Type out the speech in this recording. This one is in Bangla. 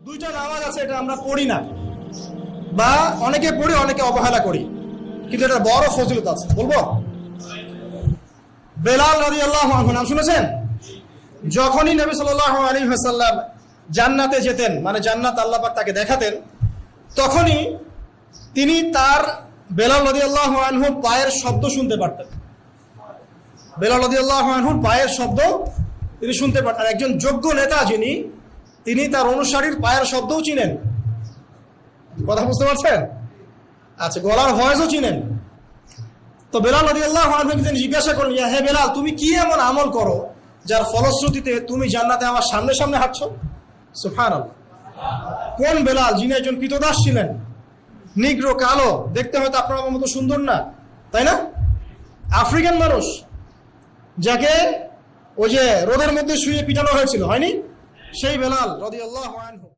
দুইটা নামাজ আছে, এটা আমরা পড়ি না, বা অনেকে পড়ি অনেকে অবহেলা করি, কিন্তু এটা বড় ফজিলত আছে। বলবো, বেলাল রাদিয়াল্লাহু আনহু নাম শুনেছেন? যখনই নবী সাল্লাল্লাহু আলাইহি ওয়াসাল্লাম জান্নাতে যেতেন, মানে জান্নাত আল্লাহ পাক তাকে দেখাতেন, তখনই তিনি তার বেলাল রাদিয়াল্লাহু আনহুর পায়ের শব্দ শুনতে পারতেন। বেলাল রাদিয়াল্লাহু আনহুর পায়ের শব্দ তিনি শুনতে পারতেন। একজন যোগ্য নেতা যিনি, তিনি তার অনুসারীর পায়ের শব্দও চিনেন। কথা বুঝতে পারছেন? আচ্ছা, গলার ভয়েসও চিনেন। তো বেলাল রাদিয়াল্লাহু আনহুকে তিনি জিজ্ঞাসা করলেন, ইয়া হে বেলাল, তুমি কি এমন আমল করো যার ফলশ্রুতিতে তুমি জান্নাতে আমার সামনে সামনে হাঁটছো? সুবহানাল্লাহ। কোন বেলাল? যিনি একজন কৃতদাস ছিলেন, নিগ্রো, কালো, দেখতে হয়তো আপনার আমার মতো সুন্দর না, তাই না? আফ্রিকান মানুষ, যাকে ওই যে রোদের মধ্যে শুয়ে পিটানো হয়েছিল, হয়নি? সেই বেলাল রাদিয়াল্লাহু আনহু।